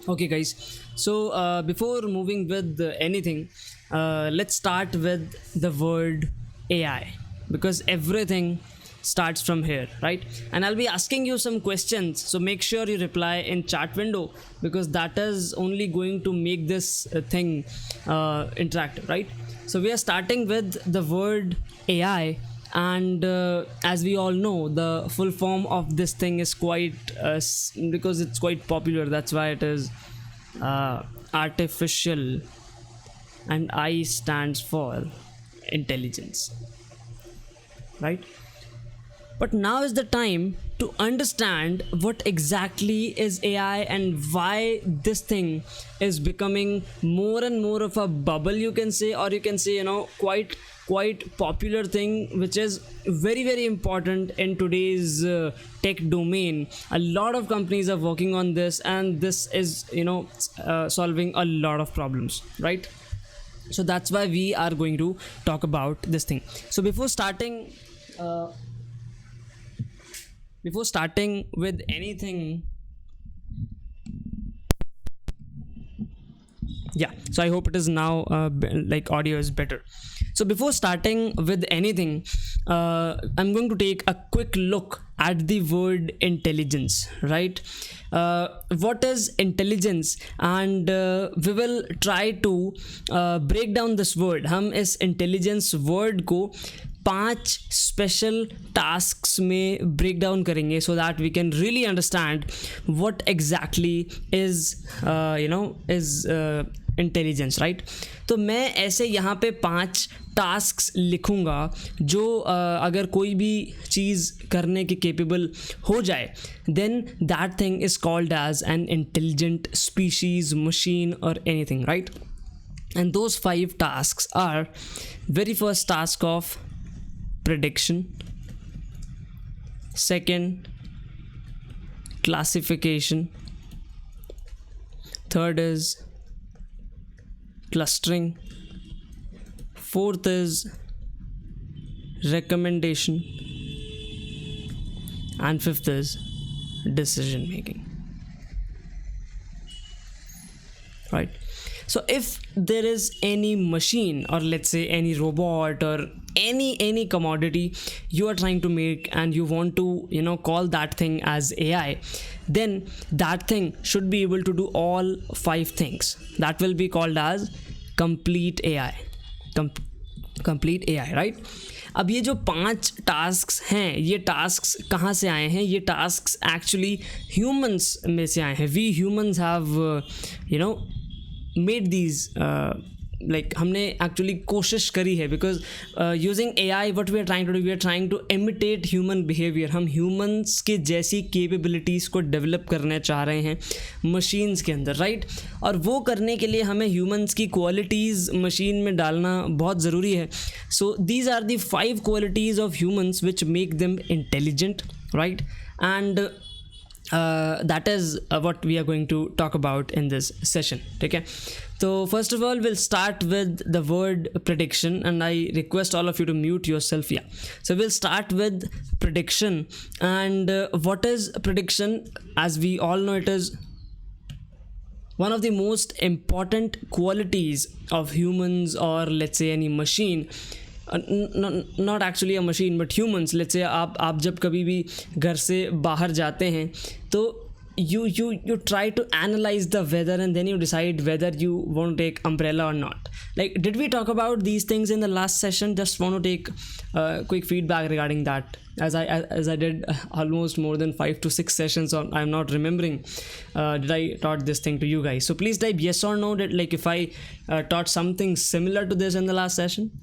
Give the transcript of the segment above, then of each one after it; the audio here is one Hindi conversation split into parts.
Okay, guys. So before moving with anything, let's start with the word AI, because everything starts from here, right? And I'll be asking you some questions, so make sure you reply in chat window, because that is only going to make this thing interactive, right? So we are starting with the word AI, and as we all know, the full form of this thing is quite because it's quite popular, that's why it is artificial, and I stands for intelligence, right? But now is the time to understand what exactly is AI and why this thing is becoming more and more of a bubble, you can say, or you can say, quite popular thing, which is very important in today's tech domain. A lot of companies are working on this, and this is solving a lot of problems, right? So that's why we are going to talk about this thing. So uh, before starting with anything, yeah, so I hope it is now like audio is better. So before starting with anything, I'm going to take a quick look at the word intelligence, right? What is intelligence, and we will try to break down this word. हम इस intelligence word को 5 स्पेशल टास्क में ब्रेक डाउन करेंगे, so that we can really understand what exactly is is intelligence, right? तो मैं ऐसे यहाँ पे 5 टास्क लिखूँगा जो अगर कोई भी चीज़ करने के केपेबल हो जाए, then that thing is called as an intelligent species, machine और anything, right? And those 5 tasks are: very first task of prediction, second classification, third is clustering, fourth is recommendation, and fifth is decision making, right? So if there is any machine, or let's say any robot, or any commodity you are trying to make, and you want to call that thing as AI, then that thing should be able to do all 5 things. That will be called as complete AI. Complete AI, right? अब ये जो 5 टास्क्स हैं, ये टास्क्स कहाँ से आए हैं? ये टास्क्स एक्चुअली ह्यूमंस में से आए हैं. We humans have made these, like हमने एक्चुअली कोशिश करी है, because using AI what we are trying to do, we are trying to imitate human behaviour. हम ह्यूमंस के जैसी कैपेबिलिटीज़ को डेवलप करना चाह रहे हैं मशीन्स के अंदर, राइट? और वो करने के लिए हमें ह्यूमंस की क्वालिटीज़ मशीन में डालना बहुत ज़रूरी है. So these are the 5 qualities of humans which make them intelligent, right? And that is what we are going to talk about in this session. Okay, so first of all, we'll start with the word prediction, and I request all of you to mute yourself. Yeah, so we'll start with prediction. And what is prediction? As we all know, it is one of the most important qualities of humans, or let's say any machine. Not actually a machine but humans. Let's say आप जब कभी भी घर से बाहर जाते हैं, तो you try to analyze the weather, and then you decide whether you want to take umbrella or not. Like, did we talk about these things in the last session? Just want to take quick feedback regarding that, as I did almost more than 5 to 6 sessions on. I'm not remembering did I taught this thing to you guys. So please type yes or no, that like if I taught something similar to this in the last session.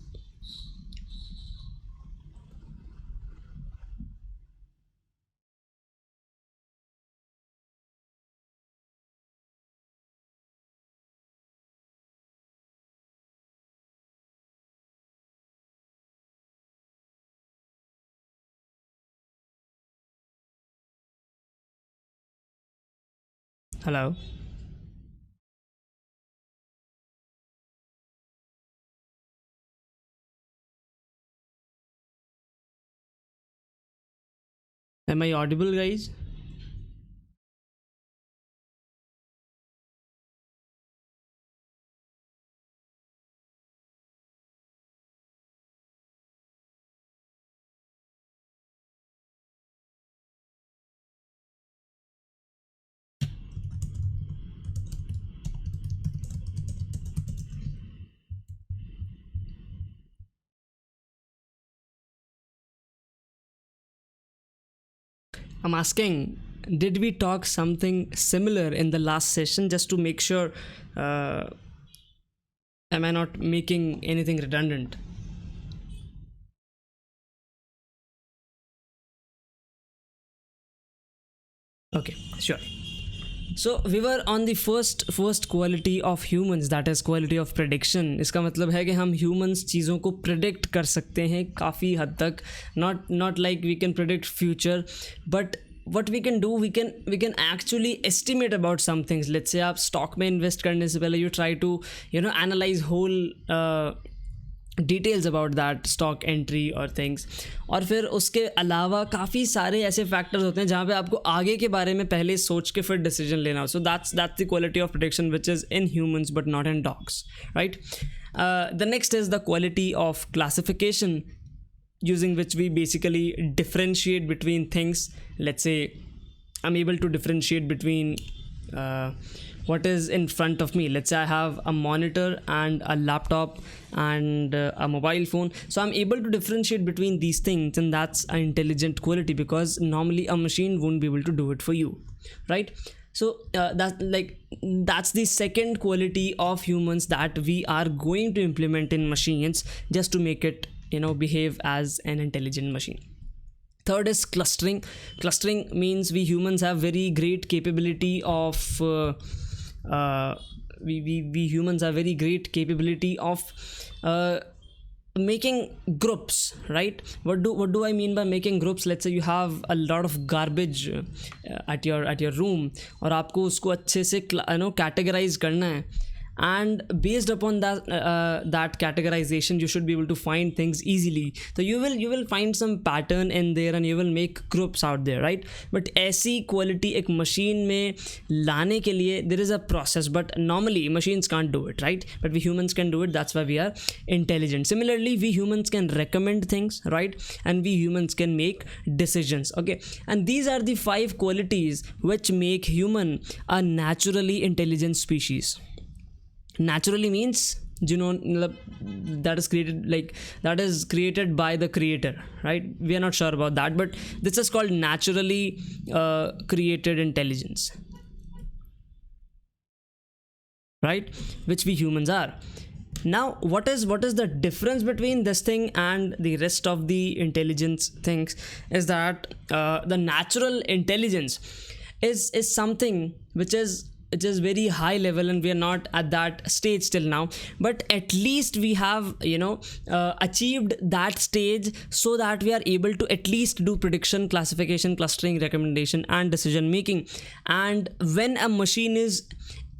Hello. Am I audible, guys? I'm asking, did we talk something similar in the last session, just to make sure, am I not making anything redundant? Okay, sure. So we were on the first quality of humans, that is quality of prediction. इसका मतलब है कि हम humans चीज़ों को predict कर सकते हैं काफ़ी हद तक. Not like we can predict future, but what we can do, we can actually estimate about some things. Let's say आप stock में invest करने से पहले you try to analyze whole details about that stock entry और थिंग्स. और फिर उसके अलावा काफ़ी सारे ऐसे फैक्टर्स होते हैं जहाँ पे आपको आगे के बारे में पहले सोच के फिर डिसीजन लेना हो. So that's the quality of prediction which is in humans but not in dogs, right. The next is the quality of classification, using which we basically differentiate between things. Let's say I'm able to differentiate between what is in front of me. Let's say I have a monitor and a laptop and a mobile phone, so I'm able to differentiate between these things, and that's an intelligent quality, because normally a machine won't be able to do it for you, right? So that's the second quality of humans that we are going to implement in machines, just to make it behave as an intelligent machine. Third is clustering. Clustering means we humans have very great capability of we humans have very great capability of making groups, right? What do I mean by making groups? Let's say you have a lot of garbage at your room, और आपको उसको अच्छे से categorize करना है, and based upon that categorization you should be able to find things easily. So you will find some pattern in there and you will make groups out there, right? But ऐसी quality एक machine में लाने के लिए there is a process, but normally machines can't do it, right? But we humans can do it. That's why we are intelligent. Similarly, we humans can recommend things, right? And we humans can make decisions. Okay, and these are the 5 qualities which make human a naturally intelligent species. Naturally means that is created by the creator, right? We are not sure about that, but this is called naturally created intelligence, right? Which we humans are. Now what is the difference between this thing and the rest of the intelligence things is that the natural intelligence is something which is very high level, and we are not at that stage till now, but at least we have achieved that stage, so that we are able to at least do prediction, classification, clustering, recommendation and decision making. And when a machine is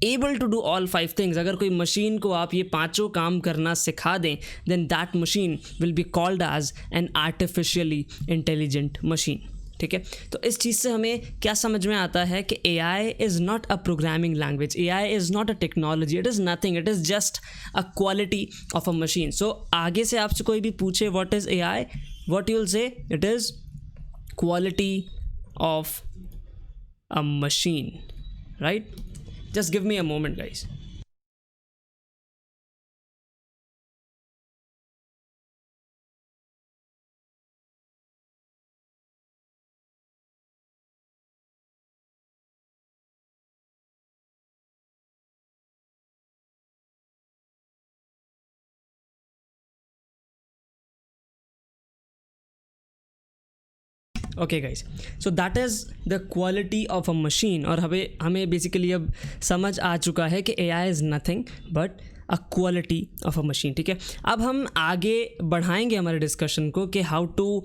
able to do all 5 things, अगर कोई machine को आप ये पांचों काम करना सिखा दें, then that machine will be called as an artificially intelligent machine. ठीक है, तो इस चीज़ से हमें क्या समझ में आता है कि AI is not a programming language, AI is not a technology, it is nothing, it is just a quality of a machine. So आगे से आपसे कोई भी पूछे what is AI, what you will say, it is quality of a machine, right? Just give me a moment guys. Okay guys, so that is the quality of a machine. और हमें बेसिकली अब समझ आ चुका है कि AI is nothing but a quality of a machine. ठीक है, अब हम आगे बढ़ाएंगे हमारे डिस्कशन को कि how to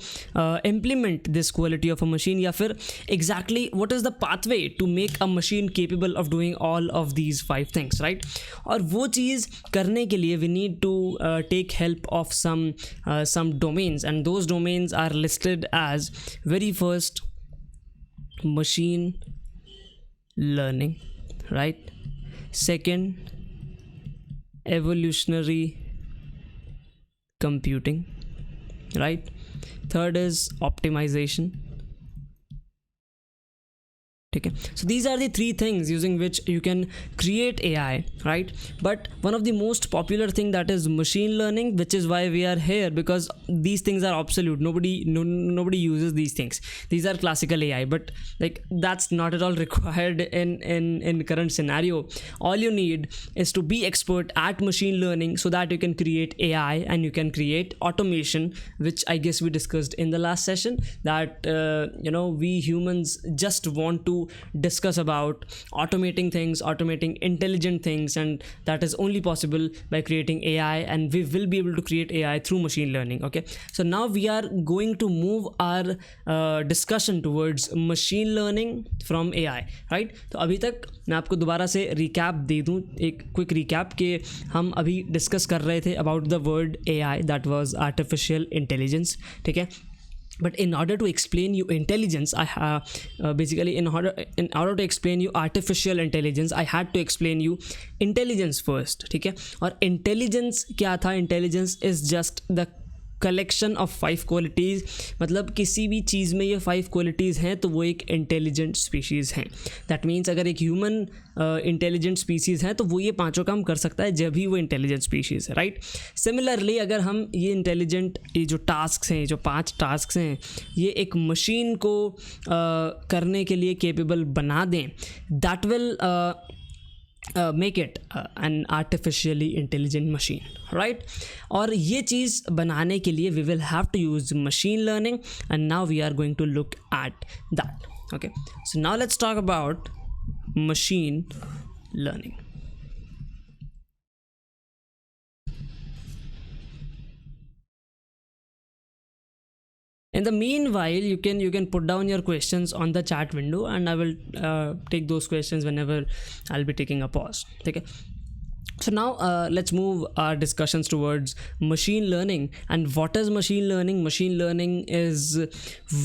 implement this quality of a machine, या फिर exactly what is the pathway to make a machine capable of doing all of these 5 things, right? और वो चीज़ करने के लिए we need to take help of some domains, and those domains are listed as very first machine learning, right? Second, evolutionary computing, right? Third is optimization. Okay, so these are the three things using which you can create AI, right? But one of the most popular thing, that is machine learning, which is why we are here, because these things are obsolete. Nobody uses these things. These are classical AI, but like that's not at all required in current scenario. All you need is to be expert at machine learning so that you can create AI and you can create automation, which I guess we discussed in the last session, that we humans just want to discuss about automating things, automating intelligent things, and that is only possible by creating AI, and we will be able to create AI through machine learning. Okay, so now we are going to move our discussion towards machine learning from AI, right? तो अभी तक मैं आपको दोबारा से रिकैप दे दूं, एक क्विक रिकैप के हम अभी डिस्कस कर रहे थे about the word AI, that was artificial intelligence. ठीक है, but in order to explain you intelligence, basically in order to explain you artificial intelligence, I had to explain you intelligence first. ठीक है, और intelligence क्या था? Intelligence is just the collection of 5 qualities. मतलब किसी भी चीज़ में ये 5 क्वालिटीज़ हैं तो वो एक इंटेलिजेंट स्पीशीज़ हैं. दैट मीन्स अगर एक ह्यूमन इंटेलिजेंट स्पीशीज़ है तो वो ये पांचों काम कर सकता है जब भी वो इंटेलिजेंट स्पीशीज़ है, राइट? सिमिलरली अगर हम ये इंटेलिजेंट, ये जो टास्क हैं, जो 5 टास्क हैं, ये एक मशीन को करने के लिए केपेबल बना दें, that will make it an artificially intelligent machine, right? और ये चीज़ बनाने के लिए we will have to use machine learning, and now we are going to look at that. Okay, so now let's talk about machine learning. In the meanwhile, you can put down your questions on the chat window, and I will take those questions whenever I'll be taking a pause. Okay, so now let's move our discussions towards machine learning. And what is machine learning? Machine learning is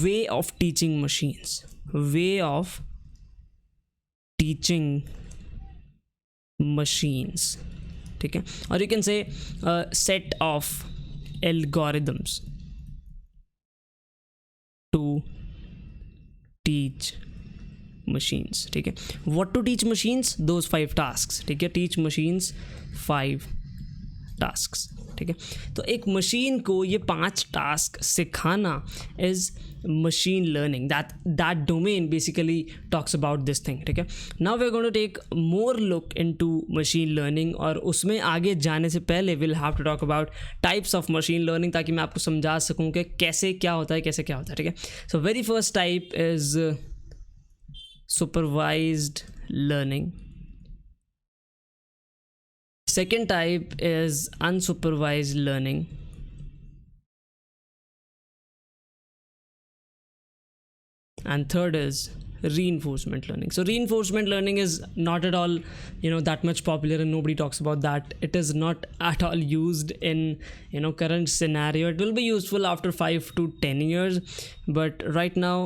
way of teaching machines, way of teaching machines. Okay, or you can say a set of algorithms to teach machines. ठीक है, what to teach machines? Those 5 tasks. ठीक है, teach machines 5 tasks. ठीक है, तो एक मशीन को ये 5 टास्क सिखाना is machine learning. That domain basically talks about this thing. ठीक है, now we are going to take more look into machine learning, और उसमें आगे जाने से पहले will have to talk about types of machine learning, ताकि मैं आपको समझा सकूं कि कैसे क्या होता है, कैसे क्या होता है. ठीक है, so very first type is supervised learning. Second type is unsupervised learning. And third is reinforcement learning. So reinforcement learning is not at all that much popular, and nobody talks about that. It is not at all used in current scenario. It will be useful after 5 to 10 years, but right now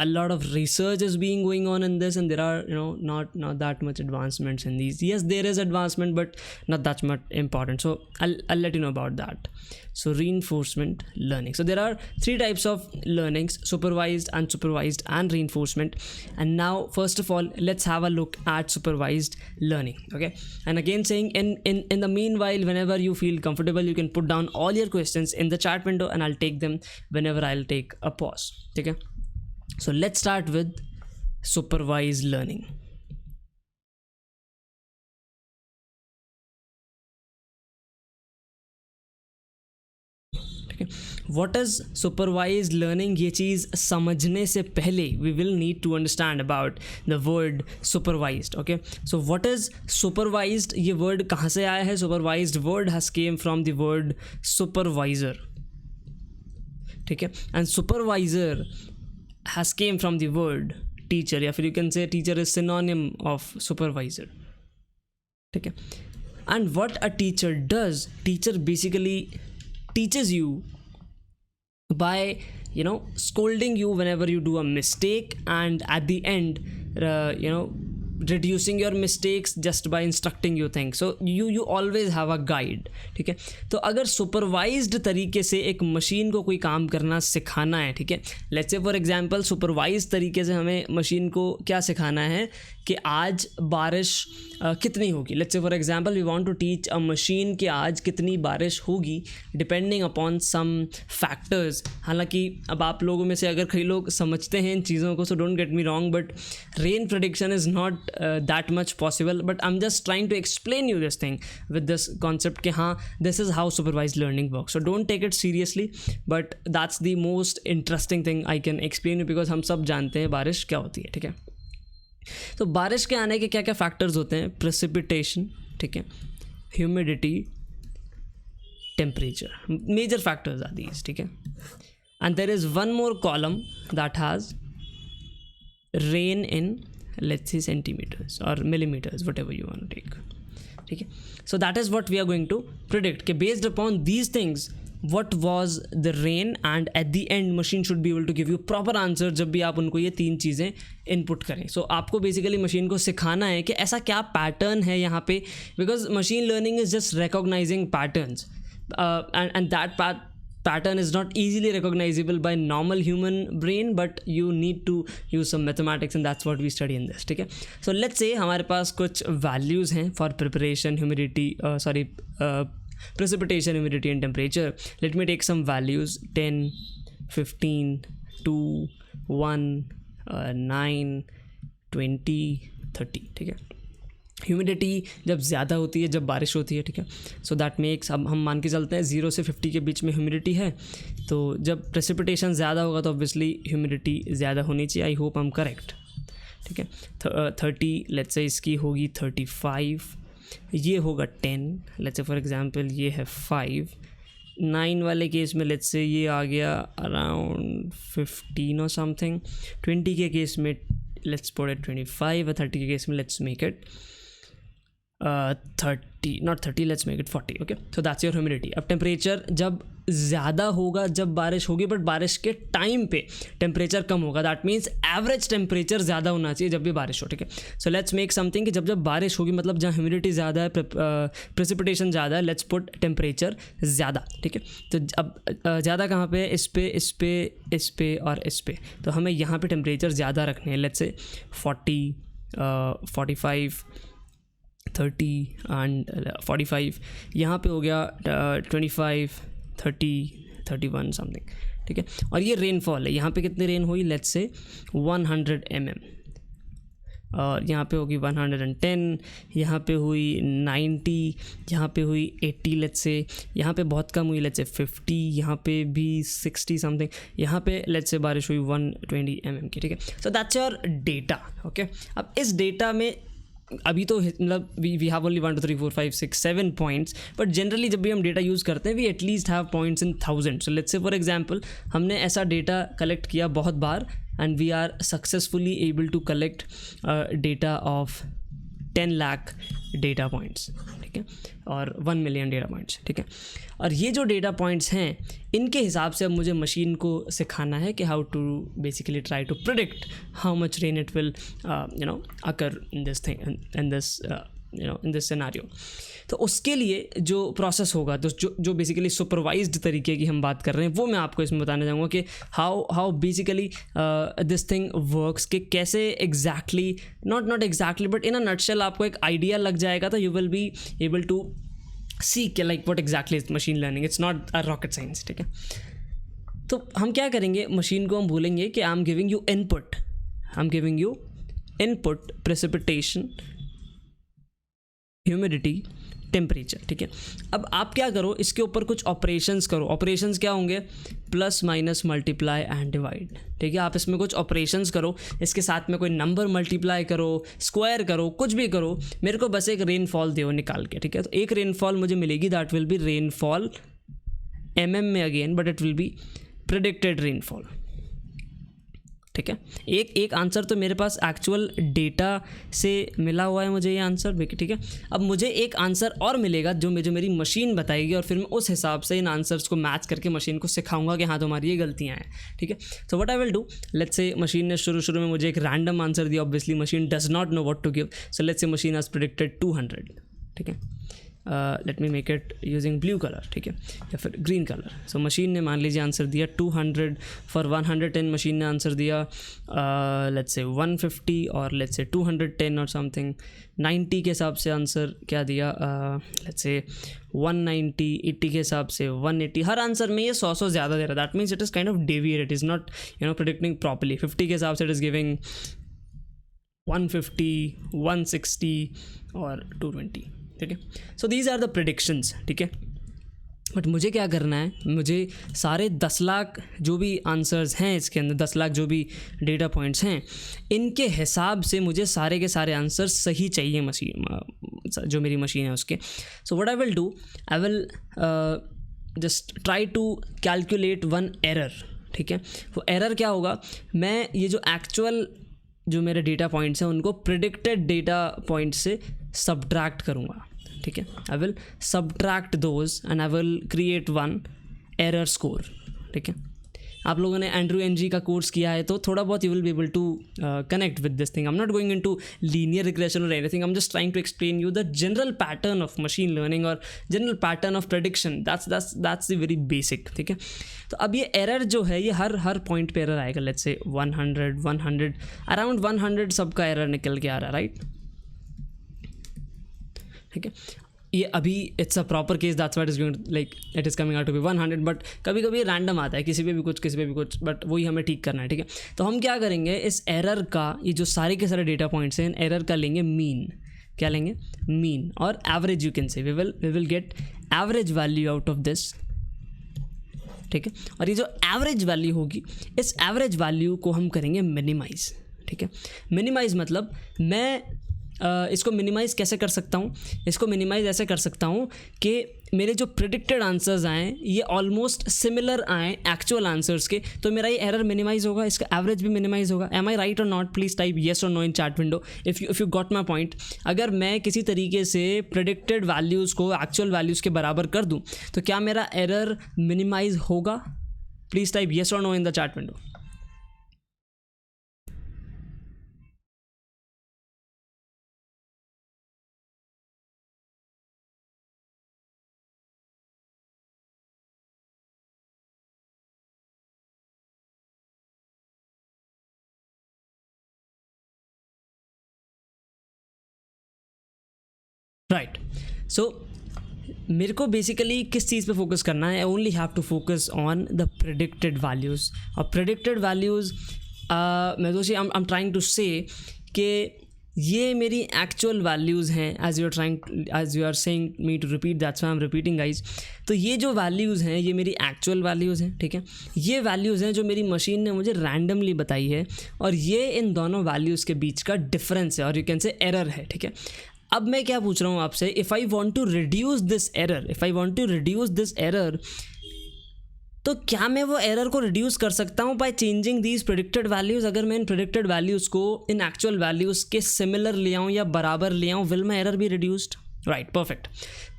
a lot of research is being going on in this, and there are not that much advancements in these. Yes, there is advancement, but not that much important, so I'll let you know about that. So reinforcement learning. So there are 3 types of learnings: supervised, unsupervised, and reinforcement. And now first of all, let's have a look at supervised learning. Okay, and again saying, in the meanwhile, whenever you feel comfortable, you can put down all your questions in the chat window, and I'll take them whenever I'll take a pause. Okay, so let's start with supervised learning. What is supervised learning? ये चीज़ समझने से पहले we will need to understand about the word supervised. Okay, so what is supervised? ये word कहाँ से आया है? Supervised word has came from the word supervisor. ठीक है, and supervisor has came from the word teacher, या फिर you can say teacher is synonym of supervisor. ठीक है, and what a teacher does, teacher basically teaches you by scolding you whenever you do a mistake, and at the end reducing your mistakes just by instructing you things. So you always have a guide. ठीक है, तो अगर सुपरवाइज्ड तरीके से एक मशीन को कोई काम करना सिखाना है, ठीक है, let's say for example supervise तरीके से हमें मशीन को क्या सिखाना है कि आज बारिश कितनी होगी. Let's say for example we want to teach a machine कि आज कितनी बारिश होगी डिपेंडिंग अपॉन सम फैक्टर्स. हालांकि अब आप लोगों में से अगर कई लोग समझते हैं इन चीज़ों को, so don't get me wrong, but rain prediction is not that much possible. But I am just trying to explain you this thing with this concept कि हाँ, this is how supervise learning work. So don't take it seriously, but that's the most interesting thing I can explain you, because हम सब जानते हैं बारिश क्या होती है. ठीक है, तो बारिश के आने के क्या क्या फैक्टर्स होते हैं? प्रेसिपिटेशन, ठीक है, humidity, temperature, major factors are these. ठीक है, and there is one more column that has rain in let's say centimetres और millimetres, whatever you want to take. ठीक है, so that is what we are going to predict कि based upon these things what was the rain, and at the end machine should be able to give you proper answer जब भी आप उनको ये तीन चीज़ें इनपुट करें. सो आपको बेसिकली मशीन को सिखाना है कि ऐसा क्या पैटर्न है यहाँ पे, because machine learning is just recognising patterns and that pattern is not easily recognizable by normal human brain, but you need to use some mathematics and that's what we study in this. ठीक है, so let's say हमारे पास कुछ values हैं for preparation, humidity, precipitation, humidity and temperature. Let me take some values: 10, 15, 2, 1, 9, 20, 30. ठीक है, ह्यूमिडिटी जब ज़्यादा होती है, जब बारिश होती है, ठीक है, सो दैट मेक्स, हम मान के चलते हैं 0 से 50 के बीच में ह्यूमिडिटी है, तो जब प्रेसिपिटेशन ज़्यादा होगा तो ऑब्वियसली ह्यूमिडिटी ज़्यादा होनी चाहिए. I hope I am correct. ठीक है, 30 लेट्स से इसकी होगी 35, ये होगा 10, लेट्स से फॉर एग्जांपल ये है 5. 9 वाले केस में लेट्स से ये आ गया अराउंड 15 और समथिंग. 20 के केस में लेट्स पुट इट 25, और 30 के केस में let's make it 30, not 30, let's make it 40. Okay, so that's your humidity. अब टेम्परेचर जब ज़्यादा होगा जब बारिश होगी, बट बारिश के टाइम पे टेम्परेचर कम होगा, दैट मीन्स एवरेज टेम्परेचर ज़्यादा होना चाहिए जब भी बारिश हो. ठीक है, सो लेट्स मेक समथिंग कि जब बारिश होगी, मतलब जहाँ ह्यूमिडिटी ज़्यादा है, प्रेसिपिटेशन ज़्यादा है, लेट्स पुट टेम्परेचर ज़्यादा. ठीक है, तो अब ज़्यादा कहाँ पे है? इस पे और इस पे. तो हमें यहाँ पे टेम्परेचर ज़्यादा रखने हैं. Let's say 40, 45, 30 and 45. यहाँ पे हो गया 25, 30, 31 समथिंग. ठीक है, और ये रेनफॉल है. यहाँ पे कितनी रेन हुई? लेट्स से 100 mm, और यहाँ पे होगी 110, यहाँ पे हुई 90, यहाँ पे हुई 80, लेट्स से यहाँ पे बहुत कम हुई, लेट्स से 50, यहाँ पे भी 60 समथिंग, यहाँ पे लेट्स से बारिश हुई 120 mm की. ठीक है, so that's your data. Okay, अब इस डेटा में अभी तो मतलब we have only 1 2 3 4 5 6 7 points, but generally जब भी हम डेटा यूज़ करते हैं we at least have points in 1000. So let's say for example हमने ऐसा डेटा कलेक्ट किया बहुत बार, and we are successfully able to collect data of 10 lakh data points. ठीक है, और 1 मिलियन डेटा पॉइंट्स. ठीक है, और ये जो डेटा पॉइंट्स हैं इनके हिसाब से अब मुझे मशीन को सिखाना है कि how to basically try to predict how much rain it will occur in this thing, in this in this scenario. तो उसके लिए जो प्रोसेस होगा, तो जो बेसिकली सुपरवाइज्ड तरीके की हम बात कर रहे हैं, वो मैं आपको इसमें बताना चाहूँगा कि how basically this thing works, कि कैसे exactly, not exactly but in a nutshell आपको एक आइडिया लग जाएगा, तो you will be able to see कि like what exactly is machine learning. It's not a rocket science. ठीक है, तो हम क्या करेंगे, मशीन को हम बोलेंगे कि आई am giving you input, precipitation, humidity, temperature. ठीक है, अब आप क्या करो, इसके ऊपर कुछ ऑपरेशंस करो. ऑपरेशंस क्या होंगे? Plus, minus, multiply and divide. ठीक है, आप इसमें कुछ ऑपरेशंस करो, इसके साथ में कोई नंबर मल्टीप्लाई करो, स्क्वायर करो, कुछ भी करो, मेरे को बस एक रेनफॉल दो निकाल के. ठीक है, तो एक रेनफॉल मुझे मिलेगी, that will be rainfall mm में again, but it will B predicted rainfall. ठीक है। एक आंसर तो मेरे पास एक्चुअल डेटा से मिला हुआ है मुझे ये आंसर, ठीक है। अब मुझे एक आंसर और मिलेगा जो मेरी मशीन बताएगी, और फिर मैं उस हिसाब से इन आंसर्स को मैच करके मशीन को सिखाऊंगा कि हाँ तुम्हारी ये गलतियाँ हैं, ठीक है। So what I will do, let's say machine ने शुरू में मुझे एक रैंडम आंसर दिया, obviously machine does not know what to give, so let's say machine has predicted 200, ठीक है। Let me make it using blue colour, ठीक है, या फिर ग्रीन कलर। सो मशीन ने मान लीजिए आंसर दिया 200 फॉर 110, मशीन ने आंसर दिया लेट्स से 150 और लेट्स से 210 और समथिंग। 90 के हिसाब से आंसर क्या दिया, लेट्स से 190, 80 के हिसाब से 180। हर आंसर में ये 100 ज़्यादा दे रहा है, that means it is kind of deviate, it is not predicting properly. 50 के हिसाब से इट इज़ गिविंग 150, 160 और 220, ठीक है। So these are the predictions, ठीक है। बट मुझे क्या करना है, मुझे सारे 10 लाख जो भी आंसर्स हैं इसके अंदर, 10 लाख जो भी डेटा पॉइंट्स हैं, इनके हिसाब से मुझे सारे के सारे आंसर्स सही चाहिए मशीन, जो मेरी मशीन है उसके। So what I will do, I will just try to calculate one error, ठीक है। वो एरर क्या होगा, मैं ये जो एक्चुअल जो मेरे डेटा पॉइंट्स हैं उनको प्रिडिक्टेड डेटा पॉइंट से सब्ट्रैक्ट करूँगा, ठीक है। I will subtract those and I will create one error score, ठीक है। आप लोगों ने एंड्रू एनजी का कोर्स किया है तो थोड़ा बहुत you will be able to connect with this thing. I am not going into linear regression और anything, I am just trying to explain you the general pattern of machine learning और general pattern of prediction, that's the very basic, ठीक है। तो अब ये एरर जो है ये हर पॉइंट पे एरर आएगा, लेट्स से 100 अराउंड 100 सबका एरर निकल के आ रहा है, राइट, ठीक है। ये अभी it's a proper case, that's what is going like it is coming out to be 100, but कभी कभी रैंडम आता है, किसी पे भी कुछ, बट वही हमें ठीक करना है, ठीक है। तो हम क्या करेंगे, इस एरर का, ये जो सारे के सारे डेटा पॉइंट्स हैं, इन एरर का लेंगे मीन, क्या लेंगे, मीन और average, you can say we will get average value out of this, ठीक है। और ये जो एवरेज वैल्यू होगी, इस एवरेज वैल्यू को हम करेंगे मिनिमाइज, ठीक है। मिनिमाइज मतलब मैं इसको मिनिमाइज़ कैसे कर सकता हूँ, इसको मिनिमाइज़ ऐसे कर सकता हूँ कि मेरे जो प्रिडिक्टेड आंसर्स आएँ ये ऑलमोस्ट सिमिलर आएँ एक्चुअल आंसर्स के, तो मेरा ये एरर मिनिमाइज़ होगा, इसका एवरेज भी मिनिमाइज़ होगा। Am I right or not, please type yes or no in chat window if you got my point. अगर मैं किसी तरीके से प्रिडिक्टेड वैल्यूज़ को एक्चुअल वैल्यूज़ के बराबर कर दूँ तो क्या मेरा एरर मिनिमाइज़ होगा? Please type yes or no in the chat window. Right, so मेरे को बेसिकली किस चीज़ पे फोकस करना है, I only have to focus on the predicted values. और प्रेडिक्टेड वैल्यूज़ मैं तो आई एम ट्राइंग टू से कि ये मेरी एक्चुअल वैल्यूज़ हैं, as you are saying me to repeat, that's why I am repeating guys. तो ये जो वैल्यूज़ हैं ये मेरी एक्चुअल वैल्यूज़ हैं, ठीक है। ये वैल्यूज़ हैं जो मेरी मशीन ने मुझे रैंडमली बताई है, और ये इन दोनों वैल्यूज़ के बीच का डिफरेंस है, और यू कैन से एरर है, ठीक है। अब मैं क्या पूछ रहा हूँ आपसे, if I want to reduce this error, तो क्या मैं वो एरर को रिड्यूस कर सकता हूँ by changing these predicted values? अगर मैं इन प्रेडिक्टेड वैल्यूज़ को इन एक्चुअल वैल्यूज़ के सिमिलर ले आऊँ या बराबर ले आऊँ, will my error be reduced? Right, perfect.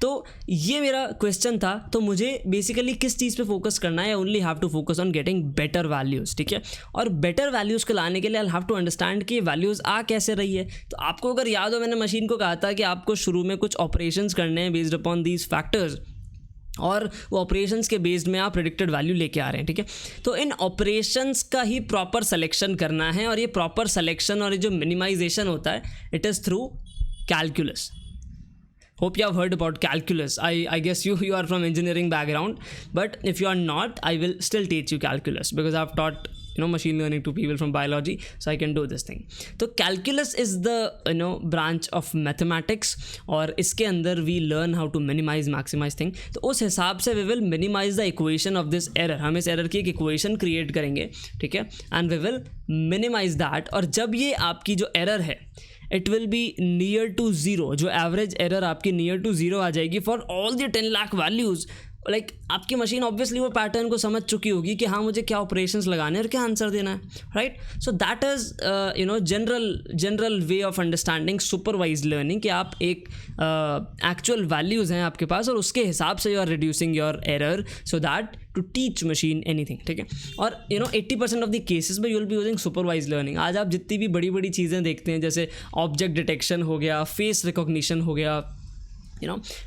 तो ये मेरा क्वेश्चन था। तो मुझे बेसिकली किस चीज़ पे फोकस करना है, only have to focus on getting better values, ठीक है। और बेटर वैल्यूज़ को लाने के लिए आई हैव टू अंडरस्टैंड कि वैल्यूज़ आ कैसे रही है। तो आपको अगर याद हो, मैंने मशीन को कहा था कि आपको शुरू में कुछ ऑपरेशंस करने हैं बेस्ड अपॉन दीज फैक्टर्स, और वो ऑपरेशंस के बेस्ड में आप प्रेडिक्टेड वैल्यू लेके आ रहे हैं, ठीक है। तो इन ऑपरेशंस का ही प्रॉपर सिलेक्शन करना है, और ये प्रॉपर सिलेक्शन और ये जो मिनिमाइजेशन होता है, it is through calculus. Hope you have heard about calculus. I guess you are from engineering background, but if you are not, I will still teach you calculus because I've taught machine learning to people from biology, so I can do this thing. तो calculus is the branch of mathematics, और इसके अंदर we learn how to minimize maximize thing. तो उस हिसाब से we will minimize the equation of this error. हम इस error की एक equation create करेंगे, ठीक है, and we will minimize that. और जब ये आपकी जो error है it will be near to zero, जो एवरेज एरर आपकी नियर टू ज़ीरो आ जाएगी for all the 10 lakh values, like आपकी मशीन ऑब्वियसली वो पैटर्न को समझ चुकी होगी कि हाँ मुझे क्या ऑपरेशंस लगाने हैं और क्या आंसर देना है, right. So that is general way of understanding supervise learning, कि आप एक एक्चुअल वैल्यूज़ हैं आपके पास और उसके हिसाब से you are reducing your error so that to teach machine anything, ठीक है. और 80% ऑफ द केसेस में you will be using supervise learning. आज आप जितनी भी बड़ी बड़ी चीज़ें देखते हैं, जैसे ऑब्जेक्ट डिटेक्शन हो गया, फेस रिकॉग्निशन हो गया,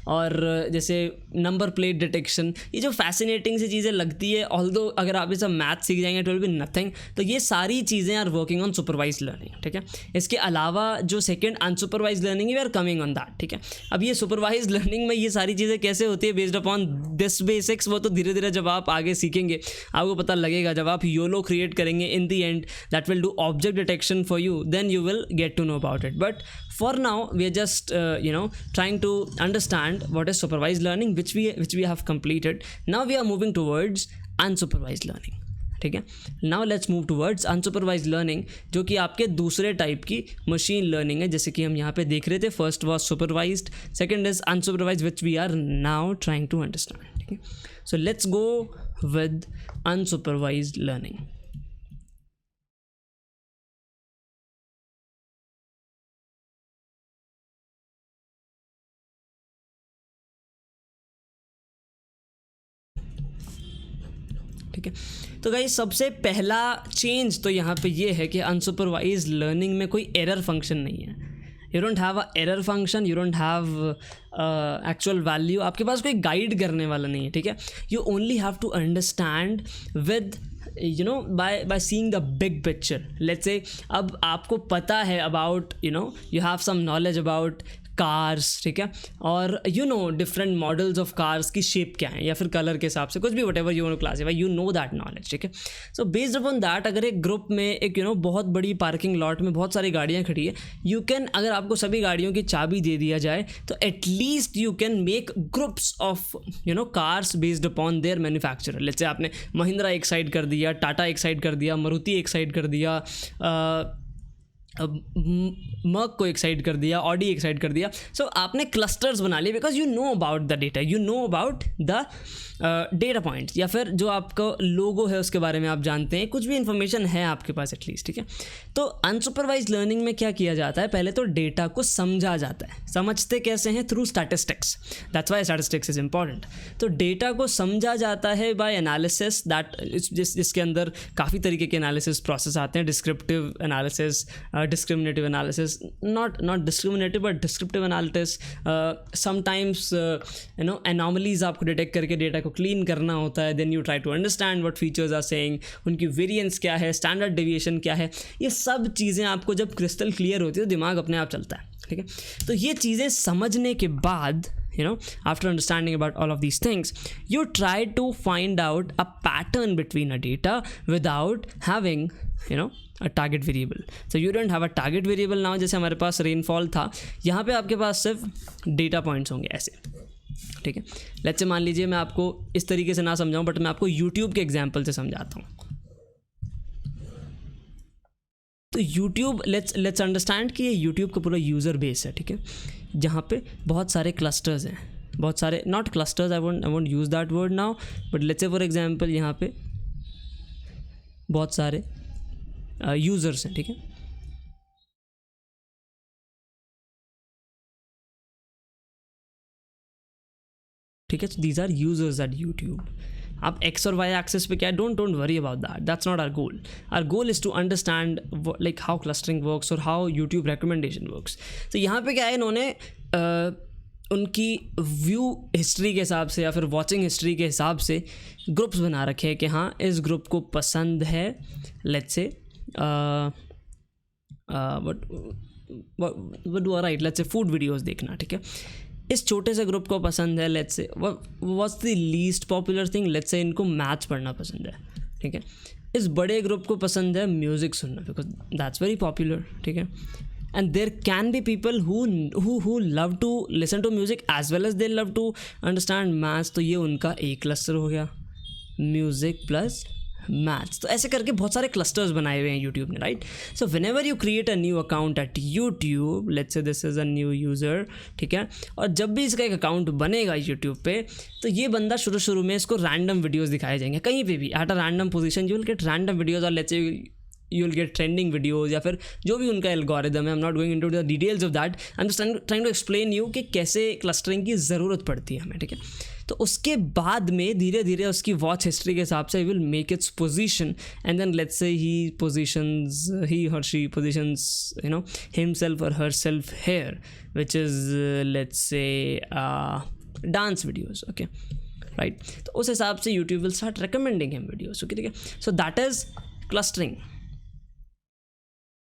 और जैसे नंबर प्लेट डिटेक्शन, ये जो फैसिनेटिंग सी चीज़ें लगती है, ऑल्दो अगर आप ये सब मैथ सीख जाएंगे इट विल बी नथिंग. तो ये सारी चीज़ें are working on supervise learning, ठीक है. इसके अलावा जो सेकंड अनसुपरवाइज लर्निंग है we are coming on that, ठीक है. अब ये सुपरवाइज लर्निंग में ये सारी चीज़ें कैसे होती है बेस्ड अपॉन दिस बेसिक्स, वो तो धीरे धीरे जब आप आगे सीखेंगे आपको पता लगेगा. जब आप योलो क्रिएट करेंगे इन दी and that will do object detection for you, then you will get to know about it. But for now we are just trying to understand what is supervised learning, which we have completed. Now we are moving towards unsupervised learning, ठीक है. Now let's move towards unsupervised learning, जो कि आपके दूसरे टाइप की मशीन लर्निंग है, जैसे कि हम यहाँ पे देख रहे थे. First was supervised, second is unsupervised, which we are now trying to understand, ठीक है. So let's go with unsupervised learning. ठीक है. तो गाइस सबसे पहला चेंज तो यहाँ पे ये है कि अनसुपरवाइज लर्निंग में कोई एरर फंक्शन नहीं है. You don't have a error function, you don't have actual value, आपके पास कोई गाइड करने वाला नहीं है, ठीक है. You only have to understand with by seeing the big picture. Let's say अब आपको पता है about you have some knowledge about cars, ठीक है, और डिफरेंट मॉडल्स ऑफ कार्स की शेप क्या है या फिर कलर के हिसाब से कुछ भी, whatever you want to classify, that knowledge, ठीक है. सो बेस्ड अपॉन दैट अगर एक ग्रुप में एक बहुत बड़ी पार्किंग लॉट में बहुत सारी गाड़ियाँ खड़ी है, यू कैन, अगर आपको सभी गाड़ियों की चाबी दे दिया जाए तो at least you can make groups of cars based upon their manufacturer. Let's say आपने महिंद्रा एक साइड कर दिया, टाटा एक साइड कर दिया, मारुति एक साइड कर दिया, मर्क को एक साइड कर दिया, ऑडी एक साइड कर दिया. सो आपने क्लस्टर्स बना लिए because you know about the data, you know about the data points, या फिर जो आपका लोगो है उसके बारे में आप जानते हैं, कुछ भी इन्फॉर्मेशन है आपके पास एटलीस्ट, ठीक है. तो अनसुपरवाइज लर्निंग में क्या किया जाता है, पहले तो डेटा को समझा जाता है. समझते कैसे हैं? Through statistics. That's why statistics is important. तो डेटा को समझा जाता है बाय एनालिसिस, दैट जिसके अंदर काफ़ी तरीके के एनालिसिस प्रोसेस आते हैं. Descriptive analysis, discriminative analysis, not discriminative but descriptive analysis. Sometimes anomalies आपको डिटेक्ट करके डेटा को क्लीन करना होता है. Then you try to understand what features are saying, उनकी वेरिएंस क्या है, स्टैंडर्ड डेविएशन क्या है. ये सब चीज़ें आपको जब क्रिस्टल क्लियर होती है तो दिमाग अपने आप चलता है, ठीक है. तो ये चीज़ें समझने के बाद after understanding about all of these things, you try to find out a pattern between a data without having a target variable. So you don't have a target variable now. जैसे हमारे पास रेनफॉल था, यहाँ पे आपके पास सिर्फ डेटा पॉइंट्स होंगे ऐसे, ठीक है. लेट्स से मान लीजिए मैं आपको इस तरीके से ना समझाऊँ बट मैं आपको यूट्यूब के एग्जाम्पल से समझाता हूँ. तो यूट्यूब, लेट्स अंडरस्टैंड कि ये यूट्यूब का पूरा यूज़र बेस है, ठीक है, जहाँ पे बहुत सारे क्लस्टर्स हैं, बहुत सारे, not clusters, I won't use that word now, but let's say for example यहाँ पे बहुत सारे यूज़र्स हैं, ठीक है. ठीक है, these are users at YouTube. आप एक्स और वाई एक्सेस पे क्या है, don't worry about that, that's not our goal. Our goal is to understand like how clustering works और हाउ यूट्यूब रिकमेंडेशन वर्क्स. तो यहाँ पे क्या है, इन्होंने उनकी व्यू हिस्ट्री के हिसाब से या फिर वॉचिंग हिस्ट्री के हिसाब से ग्रुप्स बना रखे हैं कि हाँ इस ग्रुप को पसंद है, let's say what do I write, let's say food videos देखना, ठीक है. इस छोटे से ग्रुप को पसंद है, let's say what's the least popular thing, let's say इनको मैथ्स पढ़ना पसंद है, ठीक है. इस बड़े ग्रुप को पसंद है म्यूज़िक सुनना बिकॉज दैट्स वेरी पॉपुलर, ठीक है. And there can be people who love to listen to music as well as they love to understand maths. तो ये उनका एक क्लस्टर हो गया, म्यूज़िक प्लस मैथ्स। तो ऐसे करके बहुत सारे क्लस्टर्स बनाए हुए हैं यूट्यूब ने, right. So whenever you create a new account at YouTube, let's say this is a new user, ठीक है, और जब भी इसका एक अकाउंट बनेगा यूट्यूब पे, तो ये बंदा शुरू में इसको रैंडम वीडियोज़ दिखाए जाएंगे कहीं पे भी at a random position, you will get random videos, और let's say you will get trending videos, या फिर जो भी उनका एल्गोरिदम है। I am not going into the details of that, I am just trying to explain you कि कैसे क्लस्टरिंग की ज़रूरत पड़ती है हमें, ठीक है। तो उसके बाद में धीरे धीरे उसकी वॉच हिस्ट्री के हिसाब से will make its position, and then let's say he or she positions himself or herself here, which is let's say dance videos, okay, right. तो उस हिसाब से YouTube will start recommending him videos, okay, ठीक है। So that is clustering.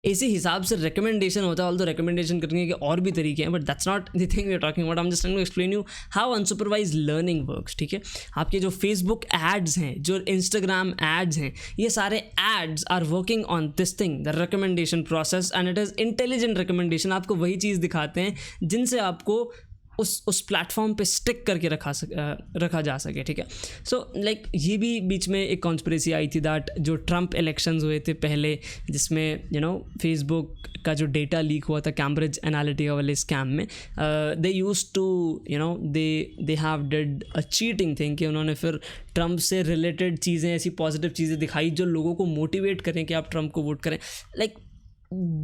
इसी हिसाब से रिकमेंडेशन होता है, ऑल्दो रिकमेंडेशन करने के और भी तरीके हैं, but that's not the thing we are talking about. I am just trying to explain you how unsupervise learning works, ठीक है। आपके जो फेसबुक एड्स हैं, जो इंस्टाग्राम एड्स हैं, ये सारे ads are working on this thing, the recommendation process, and it is intelligent recommendation. आपको वही चीज़ दिखाते हैं जिनसे आपको उस प्लेटफॉर्म पे स्टिक करके रखा जा सके, ठीक है। सो लाइक ये भी बीच में एक कॉन्स्पिरेसी आई थी दैट जो ट्रम्प इलेक्शंस हुए थे पहले, जिसमें फेसबुक का जो डेटा लीक हुआ था कैम्ब्रिज एनालिटिका वाले स्कैम में, they used to they have did a cheating thing कि उन्होंने फिर ट्रम्प से रिलेटेड चीज़ें, ऐसी पॉजिटिव चीज़ें दिखाई जो लोगों को मोटिवेट करें कि आप ट्रम्प को वोट करें। Like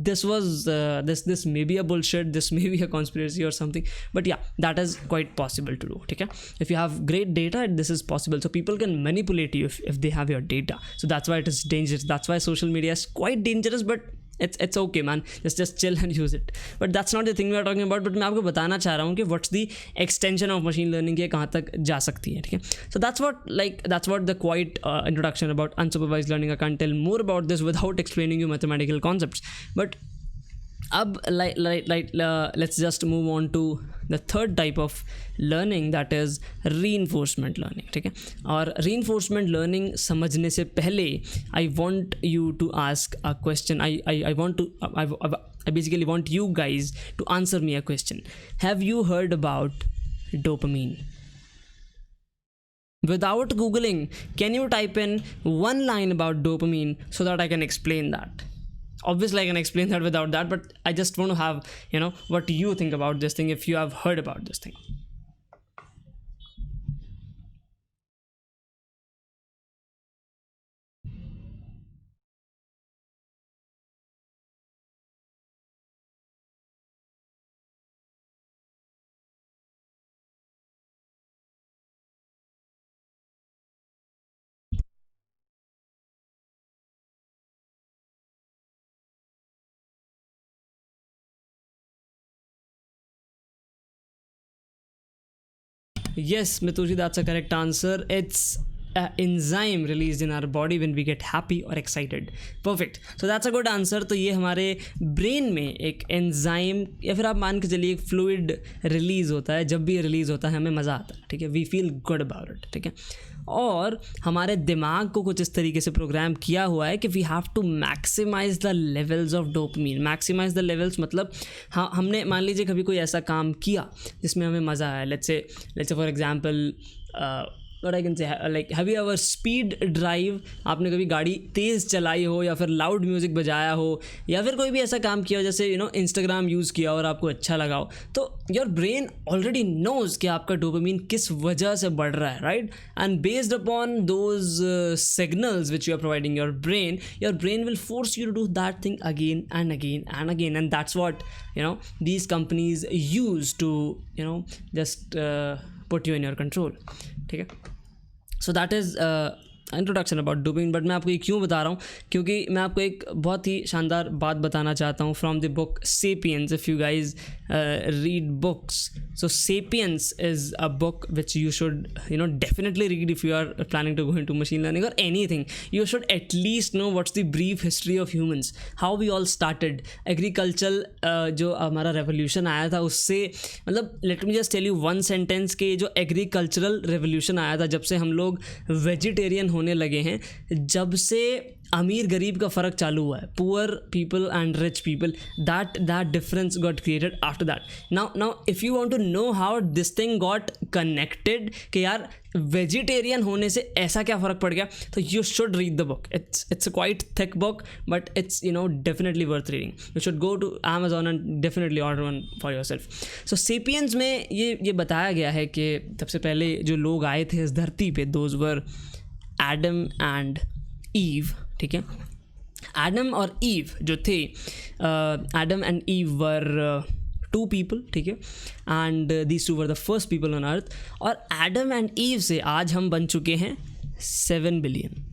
this may be a bullshit, this may be a conspiracy or something, but yeah, that is quite possible to do, ठीक है। if you have great data, this is possible, so people can manipulate you if they have your data, so that's why it is dangerous, that's why social media is quite dangerous, but it's okay man, just chill and use it, but that's not the thing we are talking about। but मैं आपको बताना चाह रहा हूँ कि what's the extension of machine learning, ये कहाँ तक जा सकती है, ठीक है। so that's what the quite introduction about unsupervised learning. I can't tell more about this without explaining you mathematical concepts, but अब let's just move on to the third type of learning, that is reinforcement learning, ठीक है। और reinforcement learning समझने से पहले I want you to ask a question. I basically want you guys to answer me a question. Have you heard about dopamine? Without googling, can you type in one line about dopamine so that I can explain that? Obviously I can explain that without that, but I just want to have what you think about this thing, if you have heard about this thing. Yes, Mituji, that's a correct answer. It's an enzyme released in our body when we get happy or excited. Perfect. So that's a good answer. तो ये हमारे ब्रेन में एक एंजाइम या फिर आप मान के चलिए एक फ्लूइड रिलीज़ होता है। जब भी ये रिलीज़ होता है हमें मज़ा आता है, ठीक है, we feel good about it, ठीक है। और हमारे दिमाग को कुछ इस तरीके से प्रोग्राम किया हुआ है कि we have to maximize the levels of dopamine. Maximize the levels मतलब हाँ, हमने मान लीजिए कभी कोई ऐसा काम किया जिसमें हमें मज़ा आया, let's say for example what I can say, like have you ever speed drive, आपने कभी गाड़ी तेज़ चलाई हो या फिर लाउड म्यूज़िक बजाया हो या फिर कोई भी ऐसा काम किया हो जैसे इंस्टाग्राम यूज़ किया और आपको अच्छा लगा हो, तो योर ब्रेन ऑलरेडी नोज़ कि आपका डोपामिन किस वजह से बढ़ रहा है, right. And based upon those signals which you are providing your brain will force you to do that thing again and again and again, and that's what these companies use to just put you in your control, ठीक है। So that is introduction about dopamine. But मैं आपको ये क्यों बता रहा हूँ, क्योंकि मैं आपको एक बहुत ही शानदार बात बताना चाहता हूँ from the book Sapiens. If you guys read books, so Sapiens is a book which you should definitely read if you are planning to go into machine learning or anything. You should at least know what's the brief history of humans, how we all started. Agriculture जो हमारा रेवोल्यूशन आया था उससे, मतलब let me just tell you one sentence के जो एग्रीकल्चरल रेवोल्यूशन आया था, जब से हम लोग वेजिटेरियन होने लगे हैं, जब से अमीर गरीब का फ़र्क चालू हुआ है, poor people and rich people, that difference got created after that. Now if you want to know how this thing got connected कि यार वेजिटेरियन होने से ऐसा क्या फ़र्क पड़ गया, तो you should read the book. It's a quite thick book but it's definitely worth reading. You should go to Amazon and definitely order one for yourself. So Sapiens में ये बताया गया है कि सबसे पहले जो लोग आए थे इस धरती पे, those were Adam and Eve. ठीक है, एडम और ईव जो थे, Adam and Eve were two people. ठीक है, and these two were the first people on earth. और एडम एंड ईव से आज हम बन चुके हैं 7 billion.